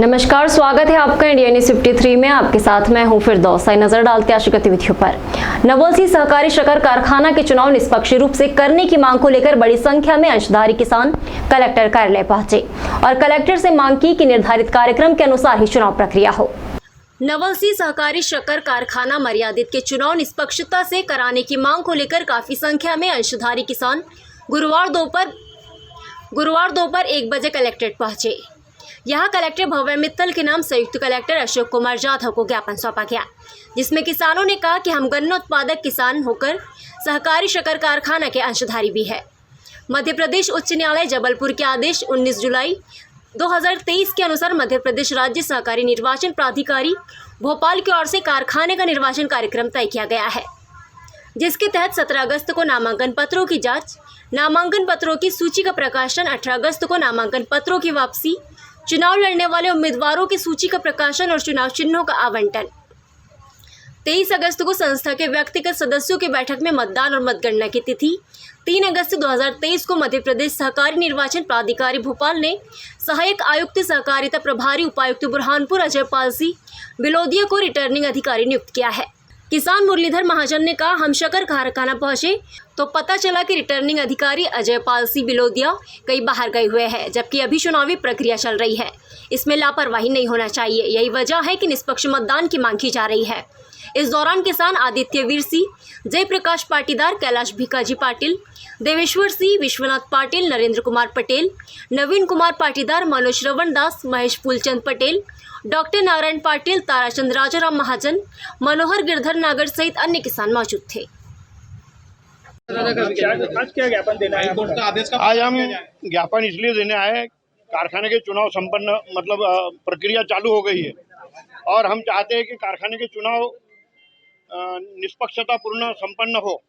नमस्कार, स्वागत है आपका इंडिया न्यूज 53 में। आपके साथ मैं हूं फिरदौस। नजर डालते आज की गतिविधियों पर। नवलसी सहकारी शक्कर कारखाना के चुनाव निष्पक्ष रूप से करने की मांग को लेकर बड़ी संख्या में अंशधारी किसान कलेक्टर कार्यालय पहुंचे और कलेक्टर से मांग की कि निर्धारित कार्यक्रम के अनुसार ही चुनाव प्रक्रिया हो। नवलसी सहकारी शक्कर कारखाना मर्यादित के चुनाव निष्पक्षता से कराने की मांग को लेकर काफी संख्या में अंशधारी किसान गुरुवार दोपहर 1 बजे कलेक्ट्रेट पहुंचे। यहाँ कलेक्टर भव्य मित्तल के नाम संयुक्त कलेक्टर अशोक कुमार जाधव को ज्ञापन सौंपा गया, जिसमें किसानों ने कहा कि हम गन्ना उत्पादक किसान होकर सहकारी शक्कर कारखाना के अंशधारी भी है। मध्य प्रदेश उच्च न्यायालय जबलपुर के आदेश 19 जुलाई 2023 के अनुसार मध्य प्रदेश राज्य सहकारी निर्वाचन प्राधिकारी भोपाल की ओर से कारखाने का निर्वाचन कार्यक्रम तय किया गया है, जिसके तहत 17 अगस्त को नामांकन पत्रों की जांच, नामांकन पत्रों की सूची का प्रकाशन, 18 अगस्त को नामांकन पत्रों की वापसी, चुनाव लड़ने वाले उम्मीदवारों की सूची का प्रकाशन और चुनाव चिन्हों का आवंटन। 23 अगस्त को संस्था के व्यक्तिगत सदस्यों की बैठक में मतदान और मतगणना की तिथि। 3 अगस्त 2023 को मध्य प्रदेश सहकारी निर्वाचन प्राधिकारी भोपाल ने सहायक आयुक्त सहकारिता प्रभारी उपायुक्त बुरहानपुर अजय पाल सिंह बिलोदिया को रिटर्निंग अधिकारी नियुक्त किया है। किसान मुरलीधर महाजन ने कहा, हम शक्कर कारखाना पहुंचे तो पता चला कि रिटर्निंग अधिकारी अजय पाल सिंह बिलोदिया कहीं बाहर गए हुए हैं, जबकि अभी चुनावी प्रक्रिया चल रही है। इसमें लापरवाही नहीं होना चाहिए। यही वजह है कि निष्पक्ष मतदान की मांग की जा रही है। इस दौरान किसान आदित्य वीर सिंह, जयप्रकाश पाटीदार, कैलाश भिकाजी पाटिल, देवेश्वर सिंह, विश्वनाथ पाटिल, नरेंद्र कुमार पटेल, नवीन कुमार पाटीदार, मनोज श्रवण दास, महेश फूलचंद पटेल, डॉक्टर नारायण पाटिल, ताराचंद राजाराम महाजन, मनोहर गिरधर नागर सहित अन्य किसान मौजूद थे। आज क्या ज्ञापन देना है? आज हम ज्ञापन इसलिए देने आए, कारखाने के चुनाव संपन्न प्रक्रिया चालू हो गई है और हम चाहते हैं कि कारखाने के चुनाव निष्पक्षता पूर्ण संपन्न हो।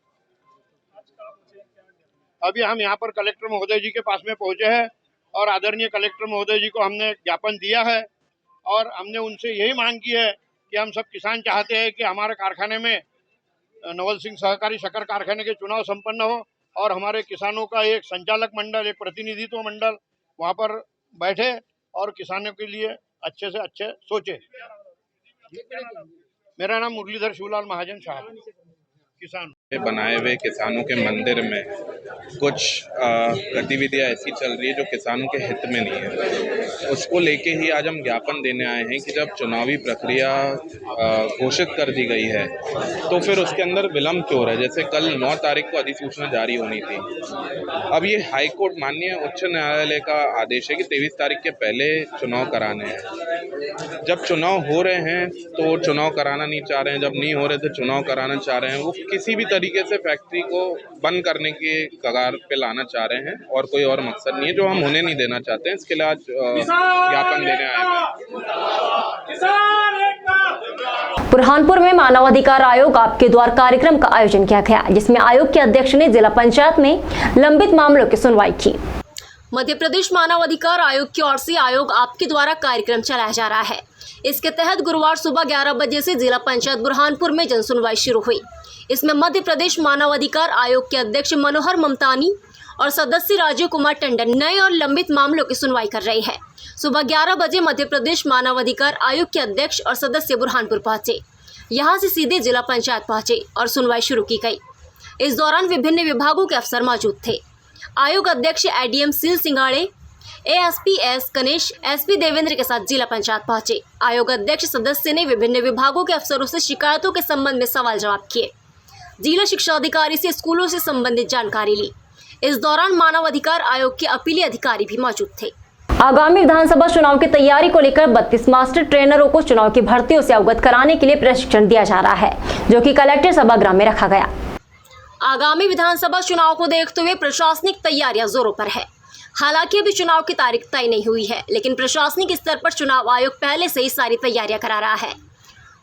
अभी हम यहाँ पर कलेक्टर महोदय जी के पास में पहुँचे हैं और आदरणीय कलेक्टर महोदय जी को हमने ज्ञापन दिया है और हमने उनसे यही मांग की है कि हम सब किसान चाहते हैं कि हमारे कारखाने में नवल सिंह सहकारी शक्कर कारखाने के चुनाव संपन्न हो और हमारे किसानों का एक संचालक मंडल, एक प्रतिनिधित्व मंडल वहाँ पर बैठे और किसानों के लिए अच्छे से अच्छे सोचे। मेरा नाम मुरलीधर शिवलाल महाजन साहब, किसान। बनाए हुए किसानों के मंदिर में कुछ गतिविधियां ऐसी चल रही है जो किसानों के हित में नहीं है। उसको लेके ही आज हम ज्ञापन देने आए हैं कि जब चुनावी प्रक्रिया घोषित कर दी गई है तो फिर उसके अंदर विलम्ब क्यों रहा है। जैसे कल 9 तारीख को अधिसूचना जारी होनी थी, अब ये हाई कोर्ट माननीय उच्च न्यायालय का आदेश है कि 23 तारीख के पहले चुनाव कराने हैं। जब चुनाव हो रहे हैं तो चुनाव कराना नहीं चाह रहे हैं, जब नहीं हो रहे तो चुनाव कराना चाह रहे हैं। वो किसी भी तरीके से फैक्ट्री को बंद करने के कगार पे लाना चाह रहे हैं और कोई और मकसद नहीं है जो हम होने नहीं देना चाहते हैं। इसके लिए आज ज्ञापन देने आए हैं। बुरहानपुर में मानवाधिकार आयोग आपके द्वार कार्यक्रम का आयोजन किया गया, जिसमें आयोग के अध्यक्ष ने जिला पंचायत में लंबित मामलों की सुनवाई की। मध्य प्रदेश मानव अधिकार आयोग की ओर से आयोग आपके द्वारा कार्यक्रम चलाया जा रहा है। इसके तहत गुरुवार सुबह 11 बजे से जिला पंचायत बुरहानपुर में जनसुनवाई शुरू हुई। इसमें मध्य प्रदेश मानव अधिकार आयोग के अध्यक्ष मनोहर ममतानी और सदस्य राजीव कुमार टंडन नए और लंबित मामलों की सुनवाई कर रहे हैं। सुबह 11 बजे मध्य प्रदेश मानव अधिकार आयोग के अध्यक्ष और सदस्य बुरहानपुर पहुंचे। यहां से सीधे जिला पंचायत पहुंचे और सुनवाई शुरू की गई। इस दौरान विभिन्न विभागों के अफसर मौजूद थे। आयोग अध्यक्ष ADM Sheel Singade, ASP S Ganesh, SP Devendra के साथ जिला पंचायत पहुंचे। आयोग अध्यक्ष सदस्य ने विभिन्न विभागों के अफसरों से शिकायतों के संबंध में सवाल जवाब किए। जिला शिक्षा अधिकारी से स्कूलों से संबंधित जानकारी ली। इस दौरान मानव अधिकार आयोग के अपीली अधिकारी भी मौजूद थे। आगामी विधानसभा चुनाव की तैयारी को लेकर 32 मास्टर ट्रेनरों को चुनाव की भर्तियों से अवगत कराने के लिए प्रशिक्षण दिया जा रहा है, जो कि कलेक्टर सभागृह में रखा गया। आगामी विधानसभा चुनाव को देखते हुए प्रशासनिक तैयारियां जोरों पर है। हालांकि अभी चुनाव की तारीख तय नहीं हुई है, लेकिन प्रशासनिक स्तर पर चुनाव आयोग पहले से ही सारी तैयारियां करा रहा है।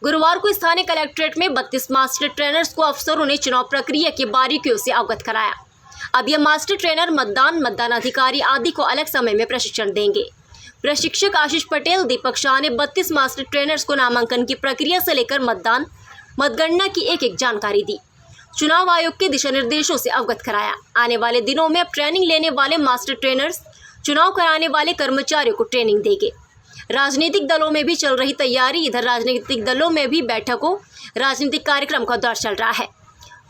गुरुवार को स्थानीय कलेक्ट्रेट में 32 मास्टर ट्रेनर्स को अफसरों ने चुनाव प्रक्रिया की बारीकियों से अवगत कराया। अब यह मास्टर ट्रेनर मतदान अधिकारी आदि को अलग समय में प्रशिक्षण देंगे। प्रशिक्षक आशीष पटेल, दीपक शाह ने 32 मास्टर ट्रेनर्स को नामांकन की प्रक्रिया से लेकर मतगणना की एक जानकारी दी। चुनाव आयोग के दिशा निर्देशों से अवगत कराया। आने वाले दिनों में अब ट्रेनिंग लेने वाले मास्टर ट्रेनर्स चुनाव कराने वाले कर्मचारियों को ट्रेनिंग देंगे। राजनीतिक दलों में भी चल रही तैयारी, इधर राजनीतिक दलों में भी बैठकों, राजनीतिक कार्यक्रम का दौर चल रहा है।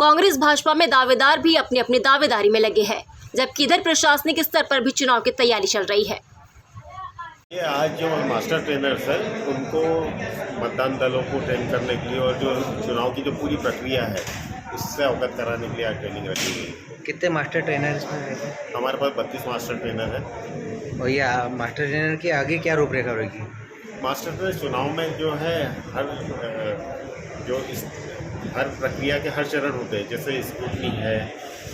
कांग्रेस भाजपा में दावेदार भी अपनी अपनी दावेदारी में लगे हैं, जबकि इधर प्रशासनिक स्तर पर भी चुनाव की तैयारी चल रही है। ये आज जो मास्टर ट्रेनर्स हैं उनको मतदान दलों को ट्रेन करने के लिए और जो चुनाव की जो पूरी प्रक्रिया है उससे अवगत कराने के लिए आज ट्रेनिंग रखी गई। कितने मास्टर ट्रेनर इसमें रहेंगे? हमारे पास 32 मास्टर ट्रेनर हैं। और ये मास्टर ट्रेनर के आगे क्या रूपरेखा रहेगी? मास्टर ट्रेनर चुनाव में जो है हर प्रक्रिया के हर चरण होते हैं, जैसे स्क्रूटनी है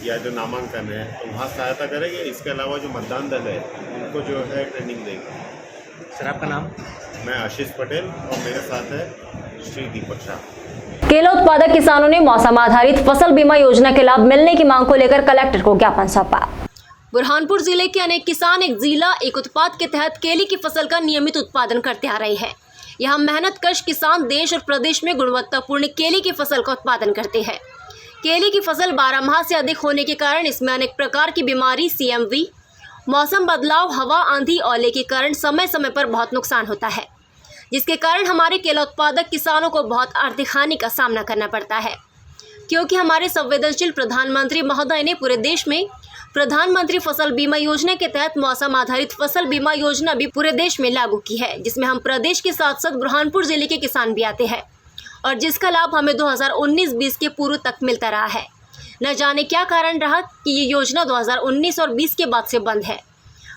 या जो नामांकन है तो वहाँ सहायता करेंगे। इसके अलावा जो मतदान दल है उनको जो है ट्रेनिंग देंगे। सर आपका नाम? मैं आशीष पटेल और मेरे साथ है श्री दीपक शाह। केला उत्पादक किसानों ने मौसम आधारित फसल बीमा योजना के लाभ मिलने की मांग को लेकर कलेक्टर को ज्ञापन सौंपा। बुरहानपुर जिले के अनेक किसान एक जिला एक उत्पाद के तहत केले की फसल का नियमित उत्पादन करते आ रहे हैं। यहाँ मेहनतकश किसान देश और प्रदेश में गुणवत्तापूर्ण केले की फसल का उत्पादन करते हैं। केले की फसल 12 माह से अधिक होने के कारण इसमें अनेक प्रकार की बीमारी, CMV, मौसम बदलाव, हवा, आंधी, ओले के कारण समय समय पर बहुत नुकसान होता है, जिसके कारण हमारे केला उत्पादक किसानों को बहुत आर्थिक हानि का सामना करना पड़ता है। क्योंकि हमारे संवेदनशील प्रधानमंत्री महोदय ने पूरे देश में प्रधानमंत्री फसल बीमा योजना के तहत मौसम आधारित फसल बीमा योजना भी पूरे देश में लागू की है, जिसमें हम प्रदेश के साथ साथ बुरहानपुर जिले के किसान भी आते हैं और जिसका लाभ हमें 2019-20 के पूर्व तक मिलता रहा है। न जाने क्या कारण रहा कि ये योजना 2019 और 20 के बाद से बंद है।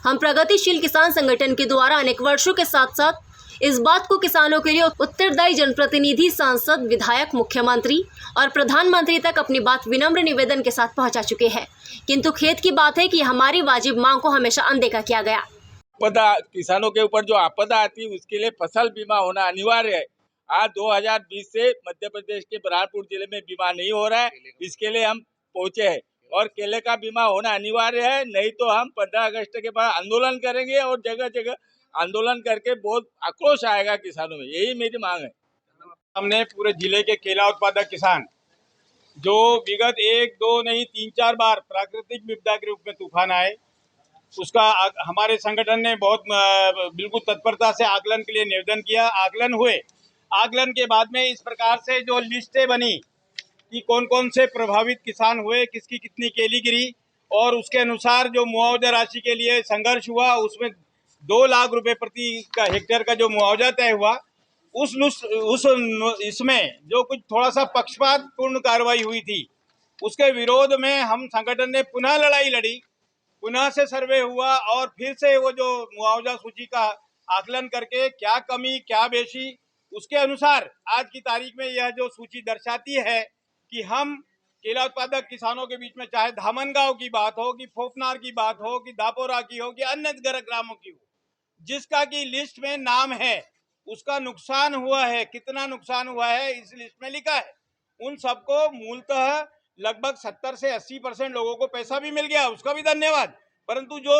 हम प्रगतिशील किसान संगठन के द्वारा अनेक वर्षों के साथ साथ इस बात को किसानों के लिए उत्तरदायी जनप्रतिनिधि, सांसद, विधायक, मुख्यमंत्री और प्रधानमंत्री तक अपनी बात विनम्र निवेदन के साथ पहुंचा चुके हैं, किंतु खेद की बात है कि हमारी वाजिब मांग को हमेशा अनदेखा किया गया। आपदा, किसानों के ऊपर जो आपदा आती है उसके लिए फसल बीमा होना अनिवार्य है। आज 2020 से मध्य प्रदेश के बुरहानपुर जिले में बीमा नहीं हो रहा है, इसके लिए हम पहुंचे हैं और केले का बीमा होना अनिवार्य है, नहीं तो हम 15 अगस्त के बाद आंदोलन करेंगे और जगह जगह आंदोलन करके बहुत आक्रोश आएगा किसानों में। यही मेरी मांग है। हमने पूरे जिले के केला उत्पादक किसान जो विगत 1, 2 नहीं 3-4 बार प्राकृतिक विपदा के रूप में तूफान आए, उसका हमारे संगठन ने बहुत बिल्कुल तत्परता से आकलन के लिए निवेदन किया। आकलन हुए, आकलन के बाद में इस प्रकार से जो लिस्टें बनी कि कौन कौन से प्रभावित किसान हुए, किसकी कितनी केली गिरी और उसके अनुसार जो मुआवजा राशि के लिए संघर्ष हुआ उसमें 2 लाख रुपए प्रति हेक्टेयर का जो मुआवजा तय हुआ, इसमें जो कुछ थोड़ा सा पक्षपातपूर्ण कार्रवाई हुई थी उसके विरोध में हम संगठन ने पुनः लड़ाई लड़ी, पुनः से सर्वे हुआ और फिर से वो जो मुआवजा सूची का आकलन करके क्या कमी क्या बेशी, उसके अनुसार आज की तारीख में यह जो सूची दर्शाती है कि हम केला उत्पादक किसानों के बीच में चाहे धामनगांव की बात हो कि फोफनार की बात हो कि दापोरा की हो कि अन्य ग्रामों की हो, जिसका की लिस्ट में नाम है, उसका नुकसान हुआ है, कितना नुकसान हुआ है इस लिस्ट में लिखा है। उन सबको मूलतः लगभग 70 से 80% लोगों को पैसा भी मिल गया, उसका भी धन्यवाद। परंतु जो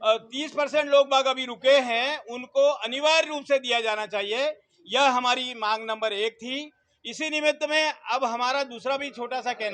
30% लोग बाग अभी रुके हैं उनको अनिवार्य रूप से दिया जाना चाहिए। यह हमारी मांग नंबर 1 थी। इसी निमित्त में अब हमारा दूसरा भी छोटा सा कहना